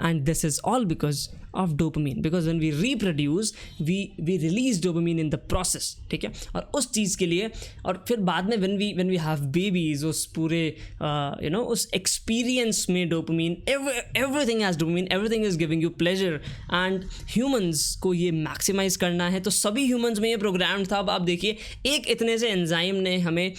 And this is all because of dopamine, because when we reproduce we release dopamine in the process. ठीक है, और उस चीज़ के लिए, और फिर बाद में when we have babies, उस पूरे उस experience में dopamine, everything has dopamine, everything is giving you pleasure, and humans को ये maximize करना है. तो सभी humans में ये programmed था. अब आप देखिए, एक इतने से एंजाइम ने हमें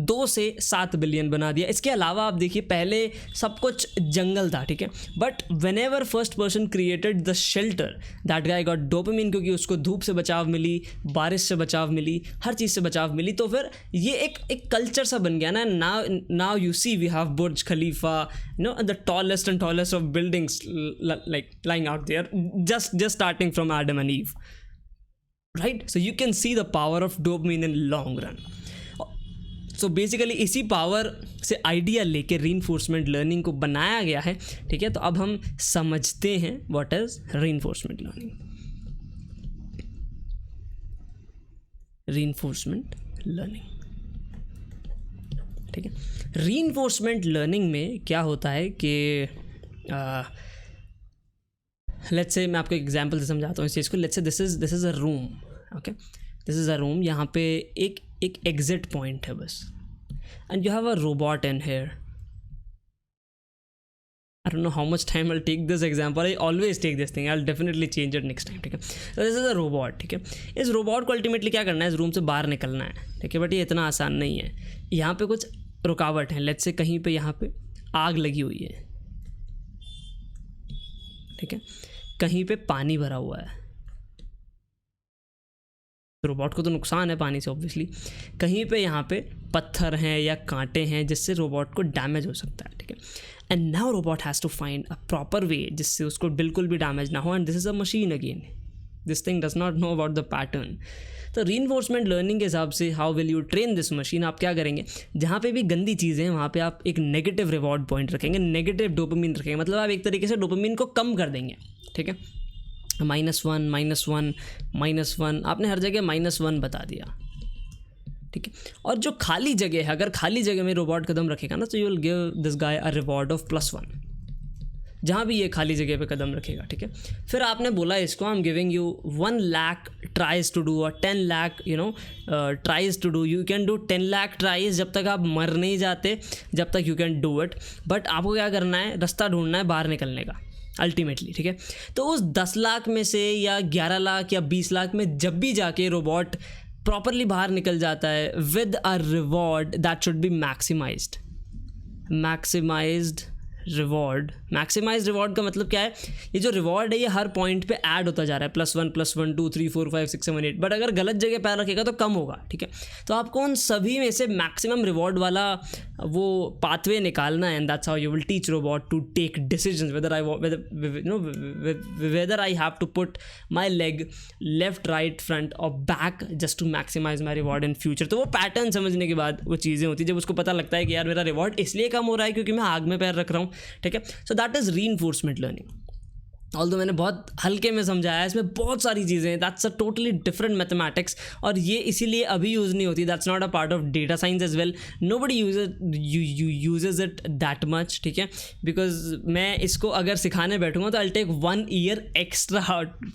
2 से 7 बिलियन बना दिया. इसके अलावा आप देखिए, पहले सब कुछ जंगल था. ठीक है, but when ever first person created the shelter, that guy got dopamine, क्योंकि उसको धूप से बचाव मिली, बारिश से बचाव मिली, हर चीज़ से बचाव मिली. तो फिर ये एक कल्चर सा बन गया ना. Now you see we have Burj Khalifa, the tallest of buildings like lying out there, just starting from Adam and Eve, right? So you can see the power of dopamine in long run. So basically इसी पावर से आइडिया लेके रीइंफोर्समेंट लर्निंग को बनाया गया है. ठीक है, तो अब हम समझते हैं what is reinforcement learning. Reinforcement learning, ठीक है, रीइंफोर्समेंट लर्निंग में क्या होता है कि लेट्स से मैं आपको एग्जांपल से समझाता हूँ इस चीज़ को. Let's say this is a room. Okay, this is a room. यहाँ पे एक एग्जिट पॉइंट है बस, and you have a robot in here. I don't know how much time I'll take this example. I always take this thing. I'll definitely change it next time. ठीक है, so this is a robot. ठीक है, इस रोबोट को अल्टीमेटली क्या करना है, इस रूम से बाहर निकलना है. ठीक है, बट ये इतना आसान नहीं है. यहाँ पे कुछ रुकावट है. लेट्स से कहीं पे यहाँ पे आग लगी हुई है. ठीक है, कहीं पे पानी भरा हुआ है. रोबोट को तो नुकसान है पानी से ऑब्वियसली. कहीं पे यहाँ पे पत्थर हैं या कांटे हैं जिससे रोबोट को डैमेज हो सकता है. ठीक है, and now robot has to find a proper way जिससे उसको बिल्कुल भी डैमेज ना हो. And this is a machine again. This thing does not know about the pattern. तो रीइंफोर्समेंट लर्निंग के हिसाब से how will you train this machine, आप क्या करेंगे, जहाँ पे भी गंदी चीज़ें हैं वहाँ पे आप एक नेगेटिव रिवॉर्ड पॉइंट रखेंगे, नेगेटिव डोपामिन रखेंगे. मतलब आप एक तरीके से डोपामिन को कम कर देंगे. ठीक है, -1 -1 आपने हर जगह -1 बता दिया. ठीक है, और जो खाली जगह है, अगर खाली जगह में रोबोट कदम रखेगा ना, तो you will give this guy a reward of +1, जहाँ भी ये खाली जगह पे कदम रखेगा. ठीक है, फिर आपने बोला इसको I am giving you 1 lakh tries to do और 10 lakh tries to do. You can do 10 lakh tries जब तक आप मर नहीं जाते, जब तक you can do it. But आपको क्या करना है, रास्ता ढूंढना है बाहर निकलने का अल्टीमेटली. ठीक है, तो उस 10 लाख में से या 11 लाख या 20 लाख में जब भी जाके रोबोट प्रॉपरली बाहर निकल जाता है with a reward that should be maximized maximize reward का मतलब क्या है, ये जो रिवॉर्ड है ये हर पॉइंट पे ऐड होता जा रहा है, +1 +1 2 3 4 5 6 7 8, बट अगर गलत जगह पैर रखेगा तो कम होगा. ठीक है, तो आपको उन सभी में से मैक्सिमम रिवॉर्ड वाला वो पाथवे निकालना है, and that's how you will teach robot to take decisions whether I have to put my leg left right front or back just to maximise my reward in future. तो वो पैटर्न समझने के बाद वो चीज़ें होती है, जब उसको पता लगता है कि यार मेरा रिवॉर्ड इसलिए कम हो रहा है क्योंकि मैं आग में पैर रख रहा हूँ. ठीक है, so that is reinforcement learning. Although मैंने बहुत हल्के में समझाया है, इसमें बहुत सारी चीज़ें हैं. That's a totally different mathematics, और ये इसीलिए अभी यूज़ नहीं होती. That's not a part of data science as well. Nobody uses it that much. ठीक है, बिकॉज मैं इसको अगर सिखाने बैठूंगा तो I take 1 year extra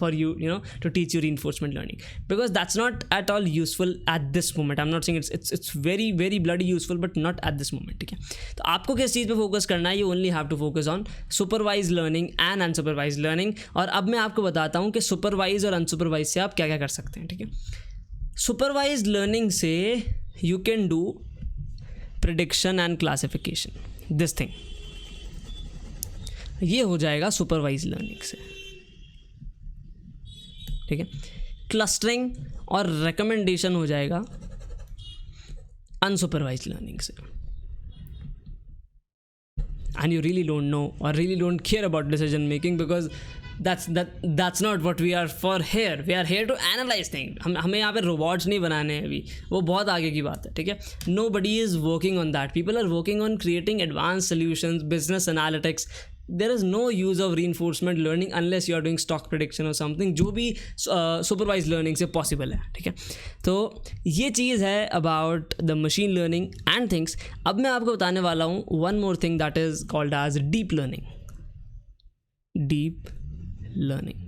for you to teach you reinforcement learning, because that's not at all useful at this moment. I am not saying it's very very bloody useful, but not at this moment. ठीक है, तो आपको किस चीज़ पे फोकस करना है, you only have to focus on supervise learning and unsupervise learning. और अब मैं आपको बताता हूं कि सुपरवाइज और अनसुपरवाइज से आप क्या क्या कर सकते हैं. ठीक है, सुपरवाइज लर्निंग से you can do prediction and classification. This thing ये हो जाएगा सुपरवाइज लर्निंग से, ठीक है। क्लस्टरिंग और रिकमेंडेशन हो जाएगा अनसुपरवाइज लर्निंग से। And you really don't know or really don't care about decision making because that's not what we are for here. We are here to analyze things. हमें यहाँ पे robots नहीं बनाने हैं अभी, वो बहुत आगे की बात है, ठीक है। Nobody is working on that. People are working on creating advanced solutions, business analytics. There is no use of reinforcement learning unless you are doing stock prediction or something, जो भी supervised learning से possible है, ठीक है। तो ये चीज़ है about the machine learning and things। अब मैं आपको बताने वाला हूँ one more thing that is called as deep learning। deep learning,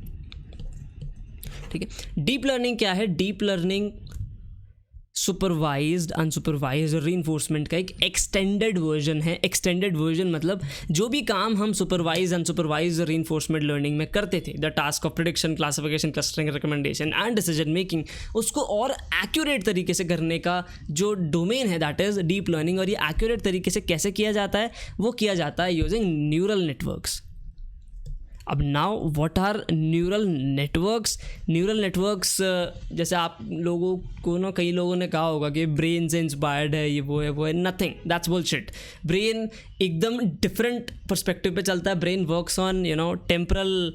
ठीक है। deep learning क्या है? deep learning सुपरवाइज्ड, अनसुपरवाइज्ड और रीइंफोर्समेंट का एक एक्सटेंडेड वर्जन है। एक्सटेंडेड वर्जन मतलब जो भी काम हम सुपरवाइज, अनसुपरवाइज्ड और रीइंफोर्समेंट लर्निंग में करते थे, the task of prediction, classification, clustering, recommendation and decision making, उसको और एक्यूरेट तरीके से करने का जो डोमेन है दैट इज़ डीप लर्निंग। और ये एक्यूरेट तरीके से कैसे किया जाता है? वो किया जाता है यूजिंग न्यूरल नेटवर्क्स। अब now what are neural networks? Neural networks जैसे आप लोगों को ना, कई लोगों ने कहा होगा कि ब्रेन से इंस्पायर्ड है, ये वो है, नथिंग, दैट्स बुलशिट। ब्रेन एकदम डिफरेंट पर्सपेक्टिव पे चलता है। Brain works on temporal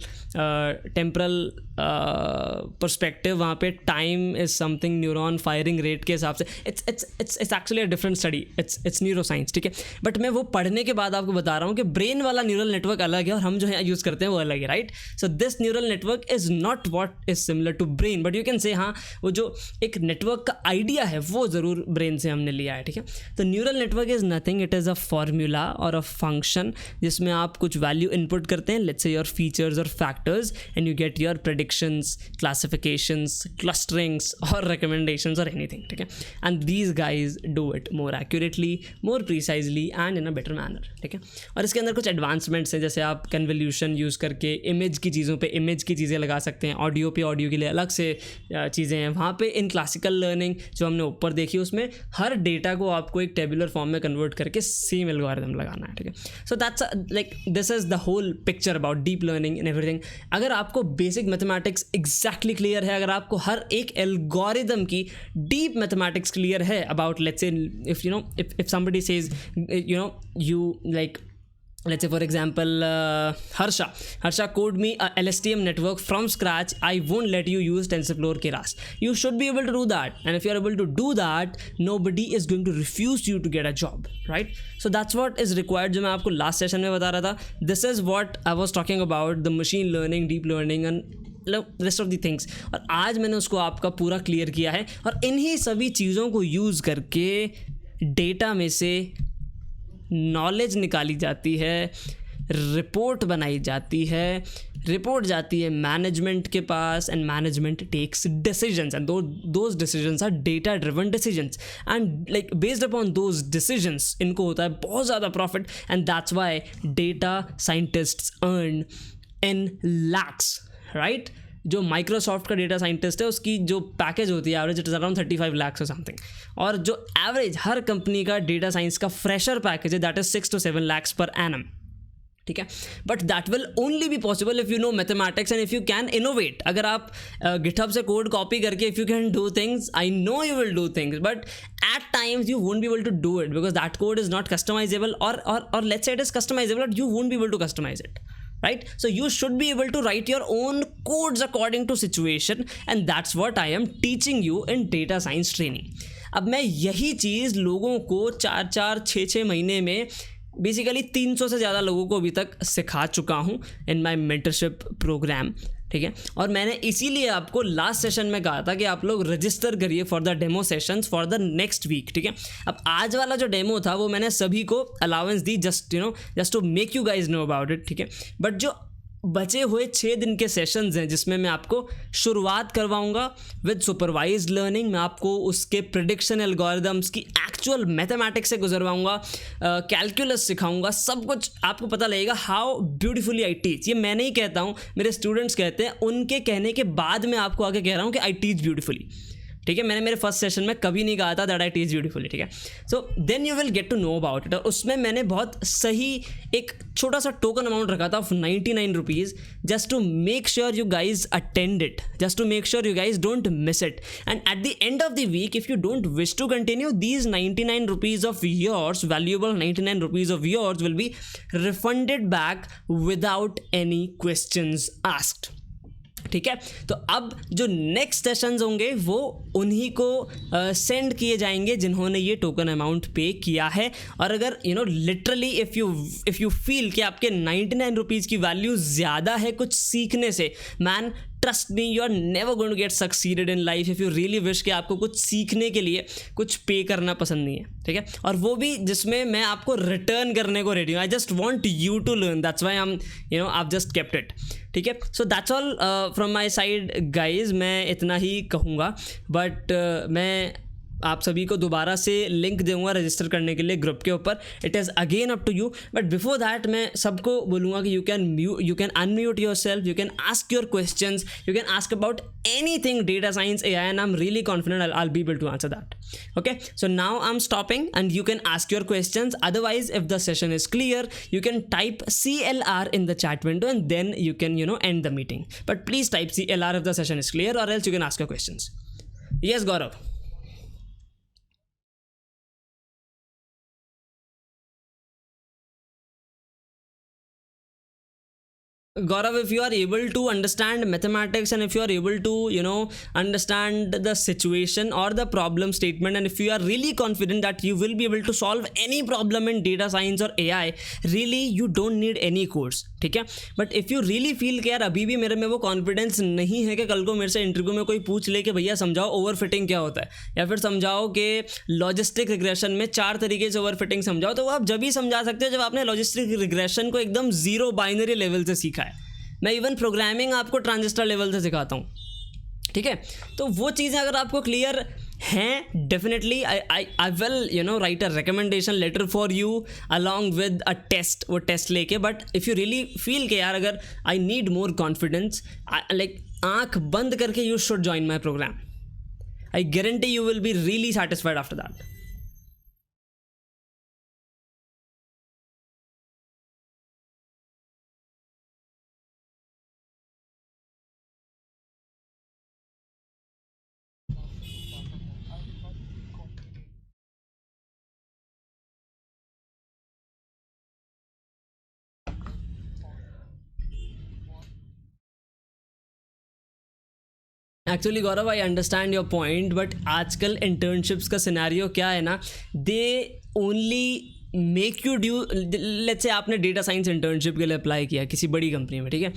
perspective. वहाँ पे time is something, neuron firing rate के हिसाब से it's actually a different study, it's neuro science, ठीक है। बट मैं वो पढ़ने के बाद आपको बता रहा हूँ कि ब्रेन वाला न्यूरल नेटवर्क अलग है और हम जो है यूज़ करते हैं वो अलग है, right. So this neural network is not what is similar to brain, but you can say हाँ, वो जो एक नेटवर्क का आइडिया है वो ज़रूर ब्रेन से हमने लिया है, ठीक है। तो neural network is nothing, it is a formula और अ फंक्शन जिसमें आप कुछ वैल्यू इनपुट करते हैं, लेट्स से योर फीचर्स और factors, and you get your predictions, classifications, clusterings or recommendations or anything, ठीक है। and these guys do it more accurately, more precisely and in a better manner, ठीक है। और इसके अंदर कुछ एडवांसमेंट्स हैं, जैसे आप कन्वोल्यूशन यूज़ करके इमेज की चीज़ों पे इमेज की चीज़ें लगा सकते हैं, ऑडियो पे ऑडियो के लिए अलग से चीज़ें हैं। वहाँ पे इन क्लासिकल लर्निंग जो हमने ऊपर देखी उसमें हर डेटा को आपको एक टेबुलर फॉर्म में कन्वर्ट करके सेम एल्गोरिथम लगाना है, ठीक है। So that's like this is the whole picture about deep learning and everything. अगर आपको बेसिक मैथमेटिक्स एग्जैक्टली क्लियर है, अगर आपको हर एक एल्गोरिदम की डीप मैथमेटिक्स क्लियर है about, let's say if you know if somebody says you know you like, let's say for example Harsha code me a LSTM network from scratch, I won't let you use TensorFlow or Keras. You should be able to do that, and if you're able to do that, nobody is going to refuse you to get a job, right? So that's what is required, जो मैं आपको last session में बता रहा था। This is what I was talking about, the machine learning, deep learning and rest of the things। और आज मैंने उसको आपका पूरा क्लियर किया है, और इन्हीं सभी चीज़ों को यूज़ करके डेटा में से नॉलेज निकाली जाती है, रिपोर्ट बनाई जाती है, रिपोर्ट जाती है मैनेजमेंट के पास, and management takes decisions, and those decisions are data driven decisions, and like based upon those decisions इनको होता है बहुत ज़्यादा profit, and that's why data scientists earn in lakhs, right. जो माइक्रोसॉफ्ट का डेटा साइंटिस्ट है उसकी जो पैकेज होती है average, it is around 35 lakhs or something, और जो एवरेज हर कंपनी का डेटा साइंस का फ्रेशर पैकेज है that is 6 to 7 lakhs per annum, ठीक है। But that will only be possible if you know mathematics and if you can innovate. अगर आप गिटहब से कोड कॉपी करके if you can do things, I know you will do things, but at times you won't be able to do it because that code is not customizable, or let's say it is customizable but you won't be able to customize it, right? So you should be able to write your own codes according to situation, and that's what I am teaching you in data science training. अब मैं यही चीज़ लोगों को 4-6 महीने में बेसिकली 300 से ज़्यादा लोगों को अभी तक सिखा चुका हूँ इन माई मेंटरशिप प्रोग्राम, ठीक है। और मैंने इसीलिए आपको लास्ट सेशन में कहा था कि आप लोग रजिस्टर करिए for the demo sessions for the next week, ठीक है। अब आज वाला जो डेमो था वो मैंने सभी को अलाउंस दी, just to make you guys know about it, ठीक है। बट जो बचे हुए 6 दिन के सेशंस हैं जिसमें मैं आपको शुरुआत करवाऊंगा विद सुपरवाइज्ड लर्निंग, मैं आपको उसके प्रेडिक्शन एल्गोरिदम्स की एक्चुअल मैथमेटिक्स से गुजरवाऊंगा, कैलकुलस सिखाऊंगा, सब कुछ आपको पता लगेगा हाउ ब्यूटीफुली आई टीच। ये मैं नहीं कहता हूँ, मेरे स्टूडेंट्स कहते हैं, उनके कहने के बाद मैं आपको आगे कह रहा हूँ कि आई टीच ब्यूटीफुली, ठीक है, मैंने मेरे फर्स्ट सेशन में कभी नहीं कहा था दैट आई टीच ब्यूटीफुली, ठीक है. So then you will get to know about it. और उसमें मैंने बहुत सही एक छोटा सा टोकन अमाउंट रखा था of 99 rupees, just to make sure you guys attend it, just to make sure you guys don't miss it. And at the end of the week if you don't wish to continue, these 99 rupees of yours, valuable 99 rupees of yours will be refunded back without any questions asked. ठीक है, तो अब जो नेक्स्ट सेशंस होंगे वो उन्हीं को सेंड किए जाएंगे जिन्होंने ये टोकन अमाउंट पे किया है. और अगर लिटरली इफ़ यू फील कि आपके 99 रुपीज़ की वैल्यू ज़्यादा है कुछ सीखने से, man trust me, you are never going to get succeeded in life if you really wish कि आपको कुछ सीखने के लिए कुछ पे करना पसंद नहीं है. ठीक है, और वो भी जिसमें मैं आपको रिटर्न करने को रेडी हूँ. I just want you to learn, that's why I just kept it. ठीक है, so that's all from my side guys. मैं इतना ही कहूँगा, बट मैं आप सभी को दोबारा से लिंक दूंगा रजिस्टर करने के लिए ग्रुप के ऊपर. It is again up to you, but before that मैं सबको बोलूँगा कि you can unmute yourself, you can ask your questions, you can ask about anything data science AI, and I'm really confident I'll be able to answer that. Okay, so now I'm stopping and you can ask your questions. Otherwise, if the session is clear, you can type CLR in the chat window and then you can end the meeting. But please type CLR if the session is clear, or else you can ask your questions. Yes, Gaurav. Gaurav, if you are able to understand mathematics and if you are able to understand the situation or the problem statement, and if you are really confident that you will be able to solve any problem in data science or AI, really you don't need any course. ठीक है, but if you really feel कि यार अभी भी मेरे में वो कॉन्फिडेंस नहीं है कि कल को मेरे से इंटरव्यू में कोई पूछ ले कि भैया समझाओ ओवर फिटिंग क्या होता है, या फिर समझाओ कि लॉजिस्टिक रिग्रेशन में 4 तरीके से ओवर फिटिंग समझाओ, तो वो आप जब ही समझा सकते हो जब आपने लॉजिस्टिक रिग्रेशन को एकदम जीरो बाइनरी लेवल से सीखा है. मैं इवन प्रोग्रामिंग आपको ट्रांजिस्टर लेवल से सिखाता हूँ. ठीक है, तो वो चीज़ें अगर आपको क्लियर हैं, definitely I will write a recommendation letter for you along with a test, वो टेस्ट लेके. But if you really feel के यार अगर I need more confidence, like आँख बंद करके you should join my program. I guarantee you will be really satisfied after that. Actually Gaurav, I understand your point, but आजकल इंटर्नशिप्स का सिनेरियो क्या है ना, they only make you do. Let's say आपने डेटा साइंस इंटर्नशिप के लिए अप्लाई किया किसी बड़ी कंपनी में, ठीक है,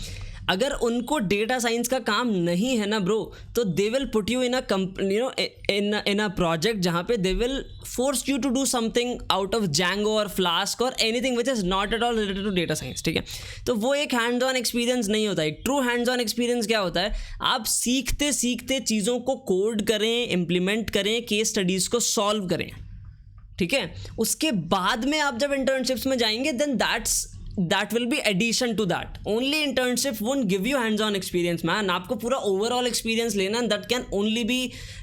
अगर उनको डेटा साइंस का काम नहीं है ना ब्रो, तो they will put you in a in a project जहाँ पे they will force you to do something out of Django और फ्लास्क और anything which is not at all related to data science. ठीक है, तो वो एक हैंड्स ऑन एक्सपीरियंस नहीं होता. एक ट्रू हैंड्स ऑन एक्सपीरियंस क्या होता है, आप सीखते सीखते चीज़ों को कोड करें, इम्प्लीमेंट करें, केस स्टडीज़ को सॉल्व करें. ठीक है, उसके बाद में आप जब इंटर्नशिप्स में जाएंगे then that will be addition to that. Only internship won't give you hands-on experience, man. आपको पूरा overall experience लेना, that can only be,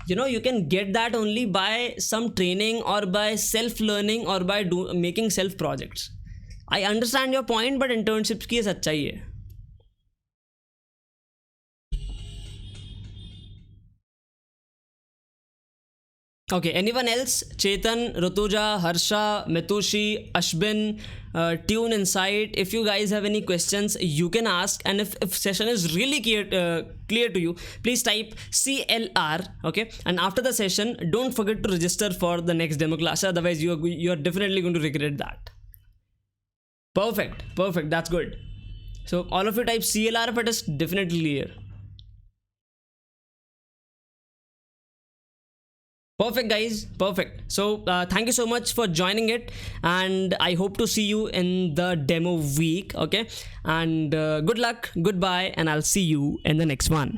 you can get that only by some training or by self-learning or by making self-projects. I understand your point, but internships की ये सच्चाई है. Okay, anyone else? Chetan, Rutuja, Harsha, Mitushi, Ashbin, Tune Insight. If you guys have any questions, you can ask. And if session is really clear to you, please type CLR. Okay, and after the session, don't forget to register for the next demo class. Otherwise, you are definitely going to regret that. Perfect. That's good. So all of you type CLR, but it's definitely clear. Perfect, guys. Perfect. So thank you so much for joining it, and I hope to see you in the demo week. Okay, and good luck, goodbye, and I'll see you in the next one.